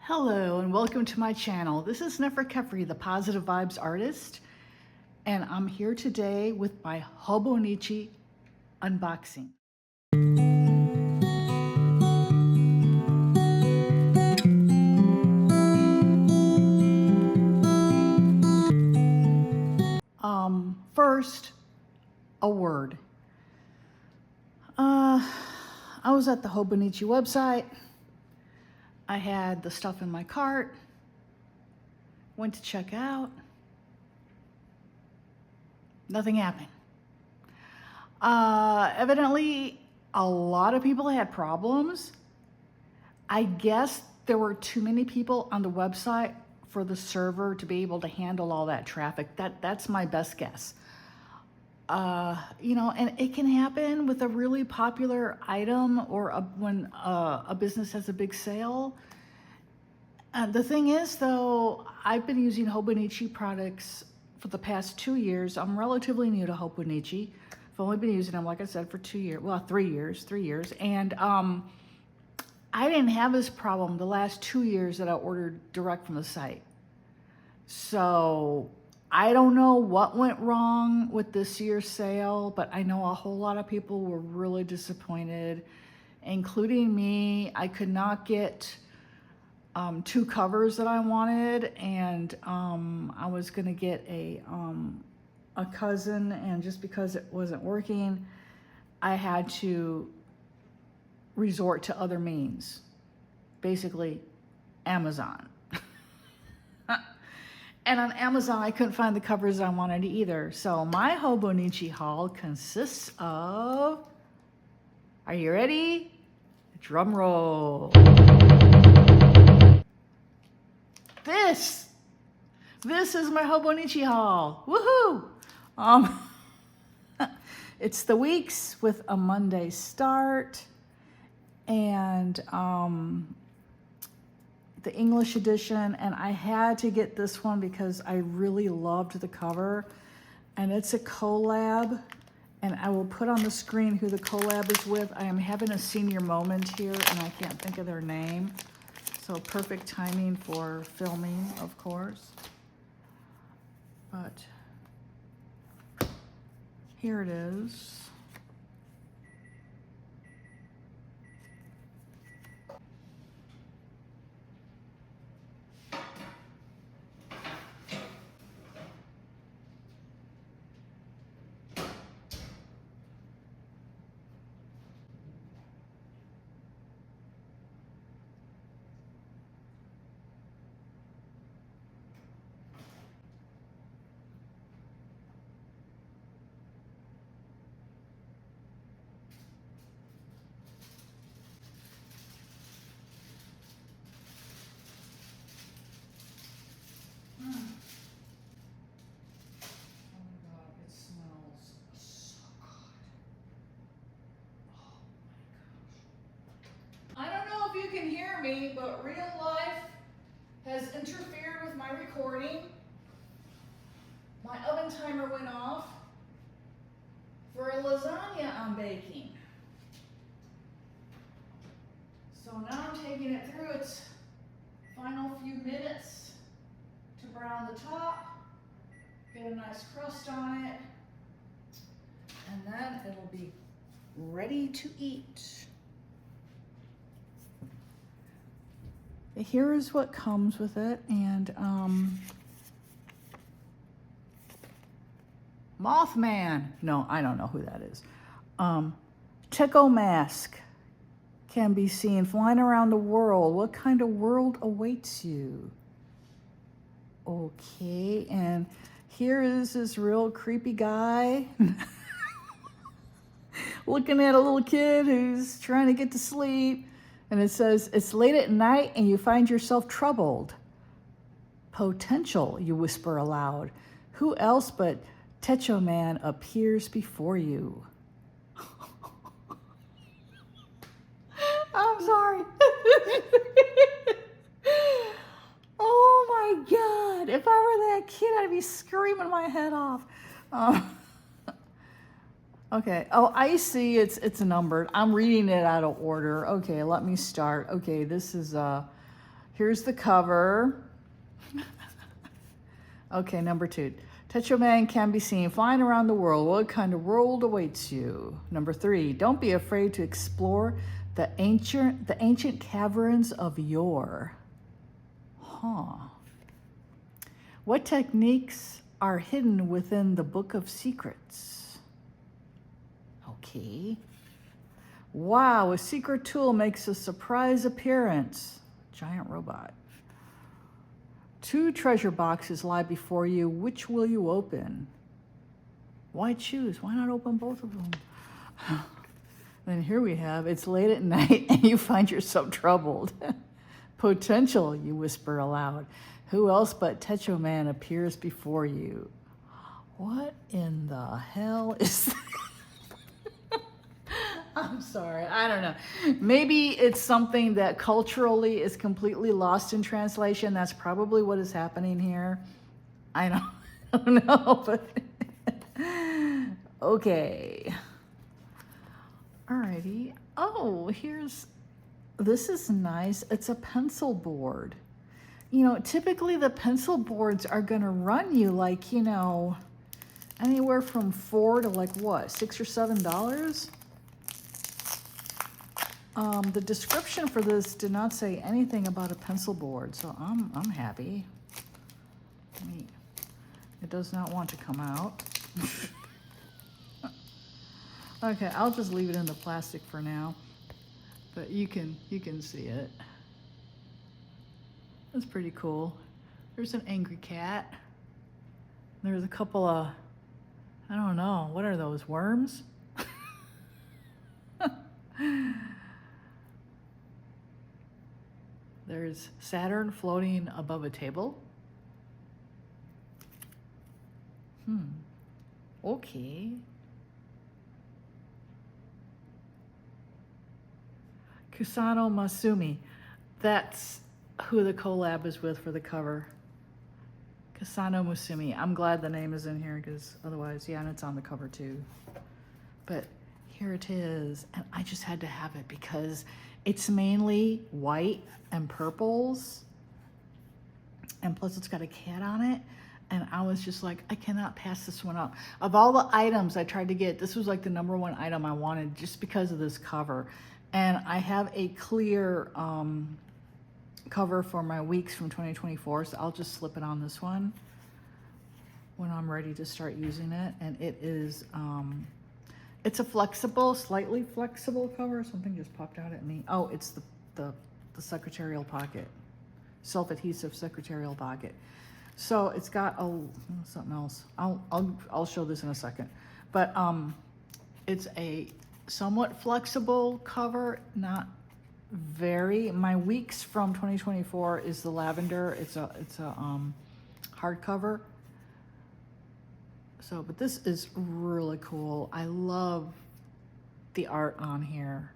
Hello and welcome to my channel. This is 𝗪𝗀𝗵𝗵𝗃, the Positive Vibes artist, and I'm here today with my Hobonichi unboxing. First, a word. I was at the Hobonichi website. I had the stuff in my cart, went to check out, nothing happened. Evidently, a lot of people had problems. I guess there were too many people on the website for the server to be able to handle all that traffic. That's my best guess. You know, and it can happen with a really popular item or when a business has a big sale. The thing is, though, I've been using Hobonichi products for the past 2 years. I'm relatively new to Hobonichi. I've only been using them, like I said, for 2 years. Well, 3 years. And I didn't have this problem the last 2 years that I ordered direct from the site. So I don't know what went wrong with this year's sale, but I know a whole lot of people were really disappointed, including me. I could not get 2 covers that I wanted, and I was gonna get a cousin, and just because it wasn't working, I had to resort to other means, basically Amazon. And on Amazon, I couldn't find the covers I wanted either. So my Hobonichi haul consists of, are you ready? Drum roll. This is my Hobonichi haul. Woohoo! It's the weeks with a Monday start, and the English edition, and I had to get this one because I really loved the cover, and it's a collab, and I will put on the screen who the collab is with. I am having a senior moment here, and I can't think of their name, so perfect timing for filming, of course. But here it is. You can hear me, but real life has interfered with my recording. My oven timer went off for a lasagna I'm baking. So now I'm taking it through its final few minutes to brown the top, get a nice crust on it, and then it'll be ready to eat. Here is what comes with it, and Mothman, no, I don't know who that is. Tickle mask can be seen flying around the world. What kind of world awaits you? Okay, and here is this real creepy guy looking at a little kid who's trying to get to sleep. And it says, it's late at night and you find yourself troubled. Potential, you whisper aloud. Who else but 𝗪𝗪𝗵𝗃𝗃 appears before you? I'm sorry. Oh my God. If I were that kid, I'd be screaming my head off. Okay, oh, I see it's numbered. I'm reading it out of order. Okay, let me start. Okay, this is Here's the cover. Okay, number 2. Techo-man can be seen flying around the world. What kind of world awaits you? Number 3. Don't be afraid to explore the ancient caverns of yore. Huh. What techniques are hidden within the Book of Secrets? Okay. Wow, a secret tool makes a surprise appearance. Giant robot. 2 treasure boxes lie before you. Which will you open? Why choose? Why not open both of them? Then here we have, it's late at night and you find yourself troubled. Potential, you whisper aloud. Who else but Techo-man appears before you? What in the hell is that? I'm sorry, I don't know. Maybe it's something that culturally is completely lost in translation. That's probably what is happening here. I don't know, but okay. Alrighty. Oh, this is nice. It's a pencil board. You know, typically the pencil boards are gonna run you like, you know, anywhere from $4 to like what, $6 or $7? The description for this did not say anything about a pencil board, so I'm happy. It does not want to come out. Okay, I'll just leave it in the plastic for now, but you can see it. That's pretty cool. There's an angry cat. There's a couple of, I don't know, what are those, worms? There's Saturn floating above a table. Okay. Kusano Masumi. That's who the collab is with for the cover. Kusano Masumi. I'm glad the name is in here because otherwise, yeah, and it's on the cover too. But here it is. And I just had to have it because it's mainly white and purples. And plus it's got a cat on it. And I was just like, I cannot pass this one up. Of all the items I tried to get, this was like the #1 item I wanted just because of this cover. And I have a clear cover for my weeks from 2024, so I'll just slip it on this one when I'm ready to start using it. And it is, it's a flexible, slightly flexible cover. Something just popped out at me. Oh, it's the secretarial pocket, self-adhesive secretarial pocket. So it's got something else. I'll show this in a second, but it's a somewhat flexible cover, not very. My weeks from 2024 is the lavender. It's a hardcover. So, but this is really cool. I love the art on here.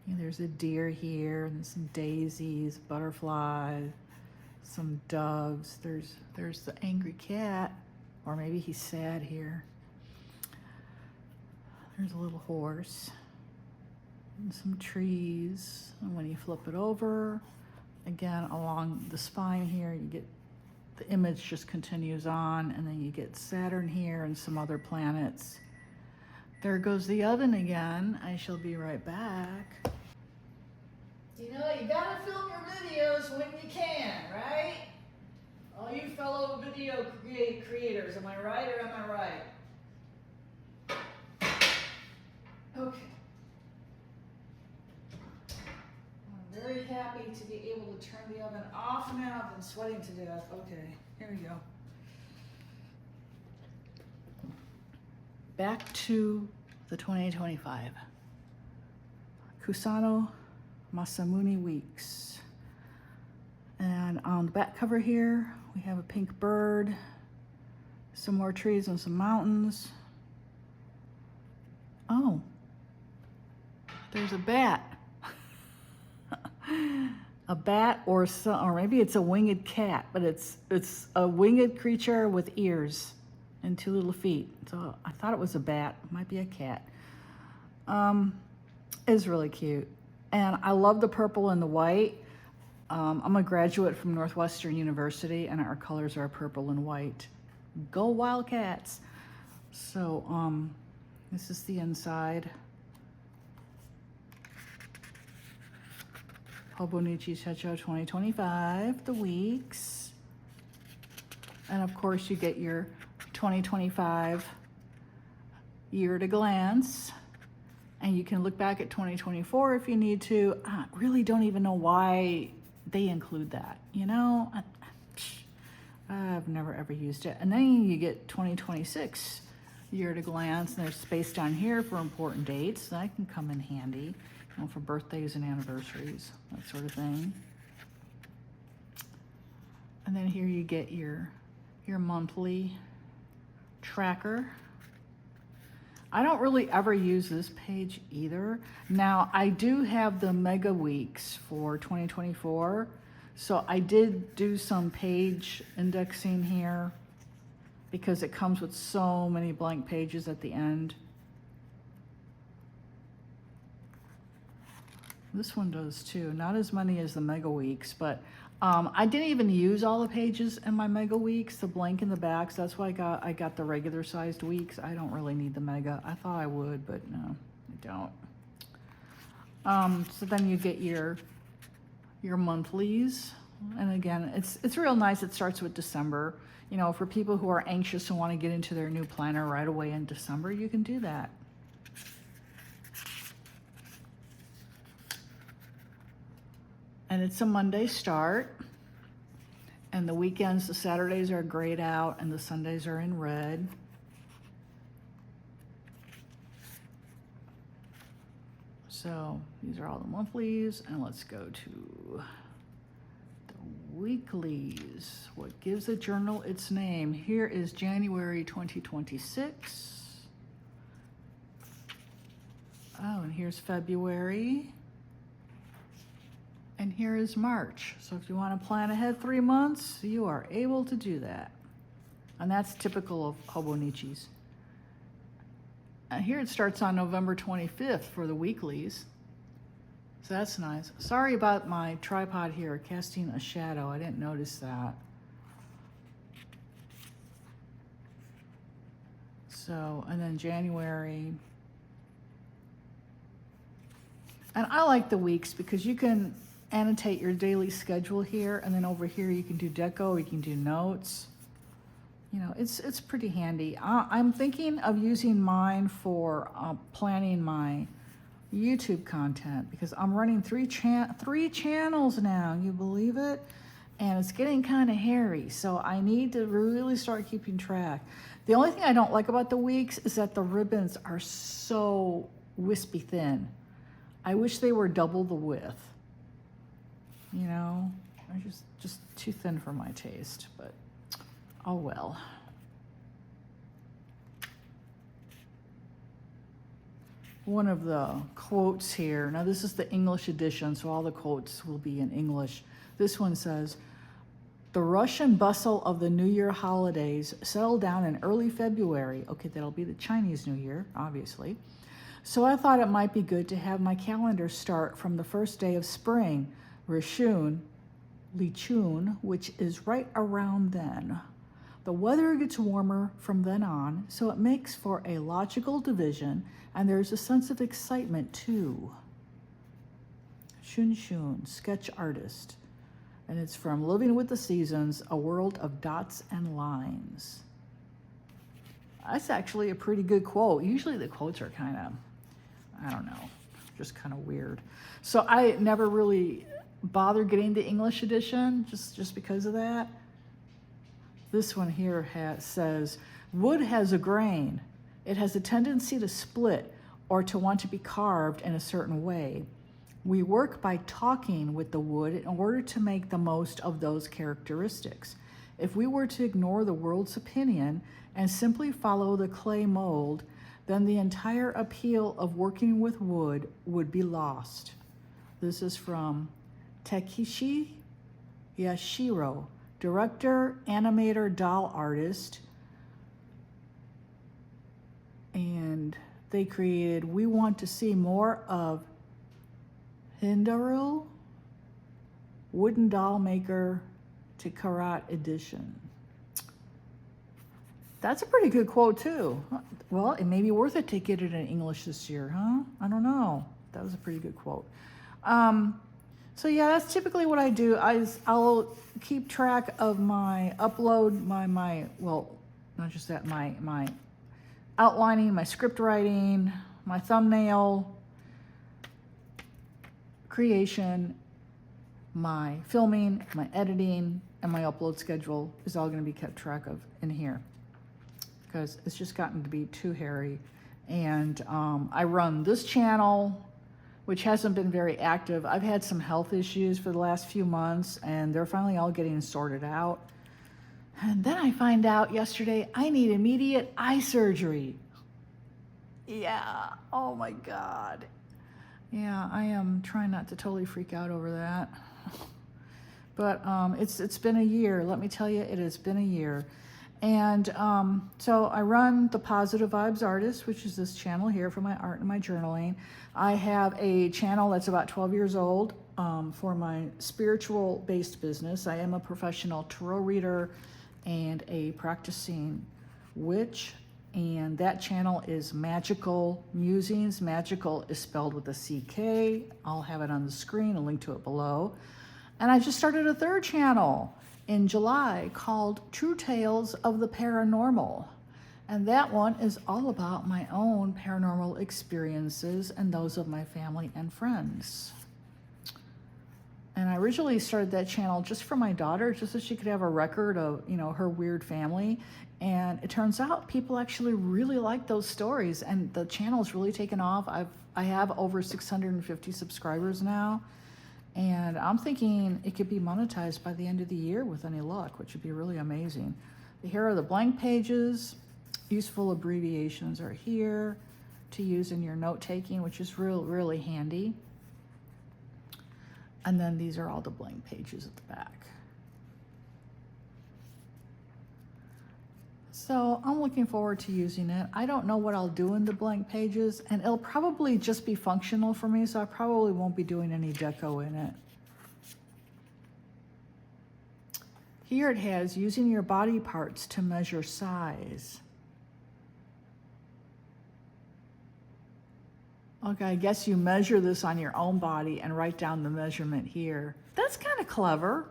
There's a deer here, and some daisies, butterflies, some doves. There's the angry cat, or maybe he's sad here. There's a little horse and some trees. And when you flip it over, again, along the spine here, you get the image just continues on, and then you get Saturn here and some other planets. There goes the oven again. I shall be right back. You know, you gotta film your videos when you can, right? All you fellow video creators, am I right or am I right? Okay. I'm very happy to be able to turn the oven off now. I've been sweating to death. Okay, here we go. Back to the 2025. Kusano Masamune Weeks. And on the back cover here, we have a pink bird, some more trees and some mountains. Oh, there's a bat. A bat or maybe it's a winged cat, but it's a winged creature with ears and 2 little feet. So I thought it was a bat. It might be a cat. It's really cute. And I love the purple and the white. I'm a graduate from Northwestern University, and our colors are purple and white. Go Wildcats! So this is the inside. Hobonichi Haul 2025, the weeks. And of course you get your 2025 year at a glance. And you can look back at 2024 if you need to. I really don't even know why they include that, you know? I've never ever used it. And then you get 2026 year at a glance, and there's space down here for important dates. That can come in handy, you know, for birthdays and anniversaries, that sort of thing. And then here you get your monthly tracker. I don't really ever use this page either. Now, I do have the mega weeks for 2024. So I did do some page indexing here because it comes with so many blank pages at the end. This one does too, not as many as the mega weeks, but I didn't even use all the pages in my mega weeks, the blank in the backs. That's why I got the regular sized weeks. I don't really need the mega. I thought I would, but no, I don't. So then you get your monthlies. And again, it's real nice. It starts with December. You know, for people who are anxious and want to get into their new planner right away in December, you can do that. And it's a Monday start. And the weekends, the Saturdays are grayed out and the Sundays are in red. So these are all the monthlies, and let's go to the weeklies. What gives a journal its name? Here is January 2026. Oh, and here's February. And here is March. So if you want to plan ahead 3 months, you are able to do that. And that's typical of Hobonichis. And here it starts on November 25th for the weeklies. So that's nice. Sorry about my tripod here casting a shadow. I didn't notice that. So, and then January. And I like the weeks because you can annotate your daily schedule here, and then over here you can do deco, you can do notes. You know, it's pretty handy. I'm thinking of using mine for planning my YouTube content because I'm running three channels now. You believe it? And it's getting kind of hairy, so I need to really start keeping track. The only thing I don't like about the weeks is that the ribbons are so wispy thin. I wish they were double the width. You know, they're just too thin for my taste, but oh well. One of the quotes here, now this is the English edition, so all the quotes will be in English. This one says, "The rush and bustle of the New Year holidays settle down in early February." Okay, that'll be the Chinese New Year, obviously. "So I thought it might be good to have my calendar start from the first day of spring, Rishun, Lichun, which is right around then. The weather gets warmer from then on, so it makes for a logical division, and there's a sense of excitement too." Shun Shun, sketch artist. And it's from Living with the Seasons, A World of Dots and Lines. That's actually a pretty good quote. Usually the quotes are kind of, I don't know, just kind of weird. So I never really bother getting the English edition just because of that. This one here says, "Wood has a grain. It has a tendency to split or to want to be carved in a certain way. We work by talking with the wood in order to make the most of those characteristics. If we were to ignore the world's opinion and simply follow the clay mold, then the entire appeal of working with wood would be lost." This is from Takeshi Yashiro, director, animator, doll artist. And they created We Want to See More of 𝗙𝗏𝗏 Wooden Doll Maker 𝗬𝗏 edition. That's a pretty good quote too. Well, it may be worth it to get it in English this year, huh? I don't know. That was a pretty good quote. So yeah, that's typically what I do. I'll keep track of my upload, well, not just that, my outlining, my script writing, my thumbnail creation, my filming, my editing, and my upload schedule is all going to be kept track of in here, because it's just gotten to be too hairy. And I run this channel, which hasn't been very active. I've had some health issues for the last few months, and they're finally all getting sorted out. And then I find out yesterday I need immediate eye surgery. Yeah, oh my God. Yeah, I am trying not to totally freak out over that. But it's been a year. Let me tell you, it has been a year. And so I run the Positive Vibes Artist, which is this channel here for my art and my journaling. I have a channel that's about 12 years old for my spiritual-based business. I am a professional tarot reader and a practicing witch. And that channel is Magical Musings. Magical is spelled with a CK. I'll have it on the screen, a link to it below. And I just started a third channel in July called True Tales of the Paranormal. And that one is all about my own paranormal experiences and those of my family and friends. And I originally started that channel just for my daughter, just so she could have a record of, you know, her weird family. And it turns out people actually really like those stories, and the channel's really taken off. I have over 650 subscribers now. And I'm thinking it could be monetized by the end of the year with any luck, which would be really amazing. Here are the blank pages. Useful abbreviations are here to use in your note-taking, which is really handy. And then these are all the blank pages at the back. So I'm looking forward to using it. I don't know what I'll do in the blank pages, and it'll probably just be functional for me, so I probably won't be doing any deco in it. Here it has using your body parts to measure size. Okay, I guess you measure this on your own body and write down the measurement here. That's kind of clever.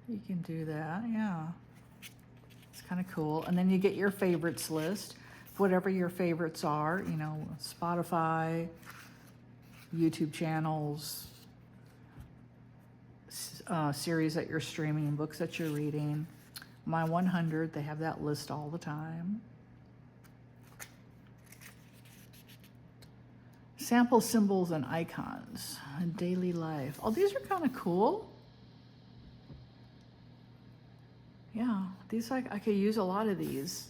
You can do that, yeah. It's kind of cool. And then you get your favorites list, whatever your favorites are, you know, Spotify, YouTube channels, series that you're streaming, books that you're reading. My 100, they have that list all the time. Sample symbols and icons in daily life. Oh, these are kind of cool. Yeah, these I could use a lot of these.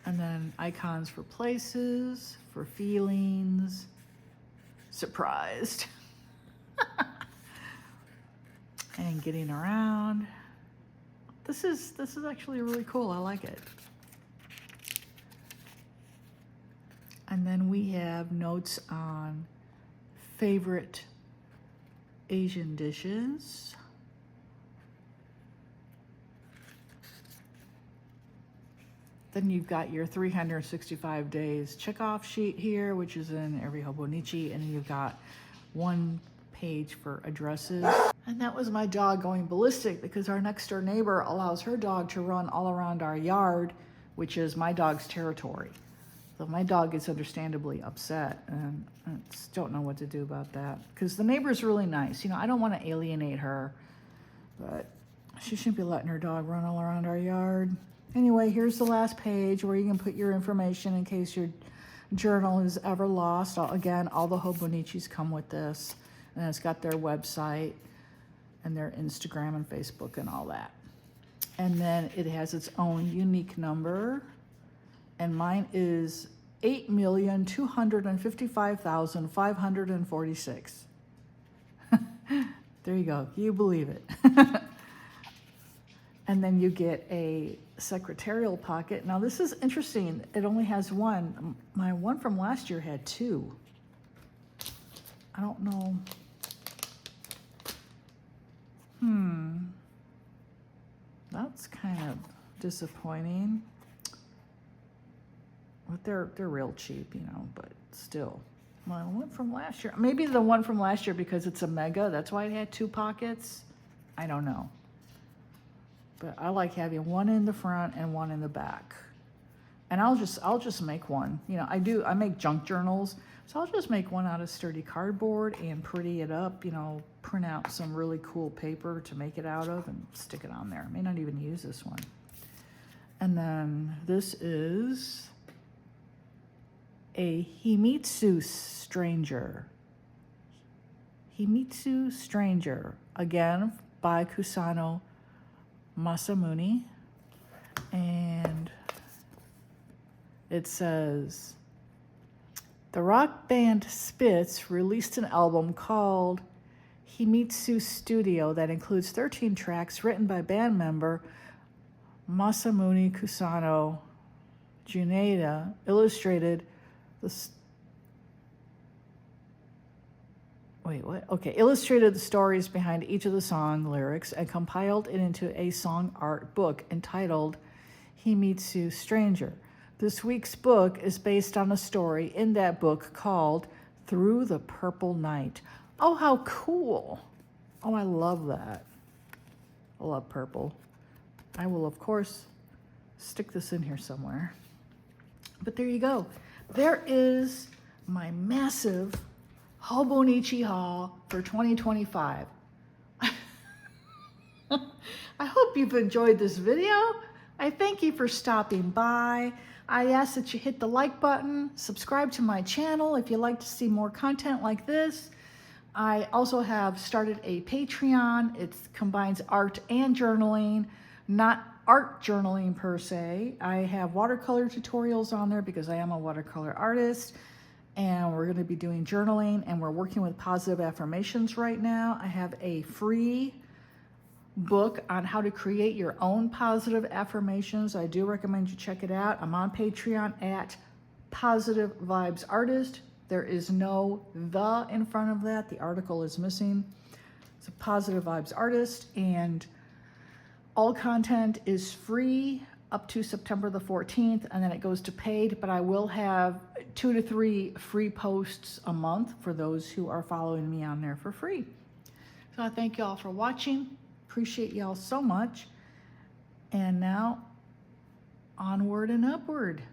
And then icons for places, for feelings, surprised, and getting around. This is actually really cool. I like it. And then we have notes on favorite Asian dishes. Then you've got your 365 days checkoff sheet here, which is in every Hobonichi, and then you've got one page for addresses. And that was my dog going ballistic because our next door neighbor allows her dog to run all around our yard, which is my dog's territory. So my dog gets understandably upset, and I just don't know what to do about that because the neighbor's really nice. You know, I don't want to alienate her, but she shouldn't be letting her dog run all around our yard. Anyway, here's the last page where you can put your information in case your journal is ever lost. Again, all the Hobonichis come with this, and it's got their website and their Instagram and Facebook and all that. And then it has its own unique number, and mine is 8,255,546. There you go. You believe it. And then you get a secretarial pocket. Now this is interesting. It only has one. My one from last year had two. I don't know. That's kind of disappointing. But they're real cheap, you know, but still. My one from last year. Maybe the one from last year because it's a mega. That's why it had 2 pockets. I don't know. But I like having one in the front and one in the back. And I'll just make one. You know, I make junk journals. So I'll just make one out of sturdy cardboard and pretty it up, you know, print out some really cool paper to make it out of and stick it on there. I may not even use this one. And then this is a Himitsu Stranger. Himitsu Stranger, again by Kusano Masamune. And it says, the rock band Spitz released an album called Himitsu Studio that includes 13 tracks written by band member Masamune Kusano. Juneda illustrated illustrated the stories behind each of the song lyrics and compiled it into a song art book entitled Himitsu Stranger. This week's book is based on a story in that book called Through the Purple Night. Oh, how cool. Oh, I love that. I love purple. I will, of course, stick this in here somewhere. But there you go. There is my massive Hobonichi haul for 2025. I hope you've enjoyed this video. I thank you for stopping by. I ask that you hit the like button, subscribe to my channel if you'd like to see more content like this. I also have started a Patreon. It combines art and journaling, not art journaling per se. I have watercolor tutorials on there because I am a watercolor artist, and we're going to be doing journaling, and we're working with positive affirmations right now. I have a free book on how to create your own positive affirmations. I do recommend you check it out. I'm on Patreon at Positive Vibes Artist. There is no the in front of that. The article is missing. It's a Positive Vibes Artist, and all content is free up to September the 14th, and then it goes to paid, but I will have 2 to 3 free posts a month for those who are following me on there for free. So I thank you all for watching. Appreciate y'all so much. And now, onward and upward,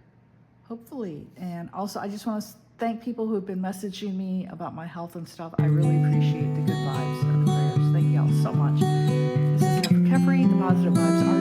hopefully. And also, I just want to thank people who have been messaging me about my health and stuff. I really appreciate the good vibes and the prayers. Thank y'all so much. This is 𝗪𝗀𝗶𝗃𝗪, the Positive Vibes Artist.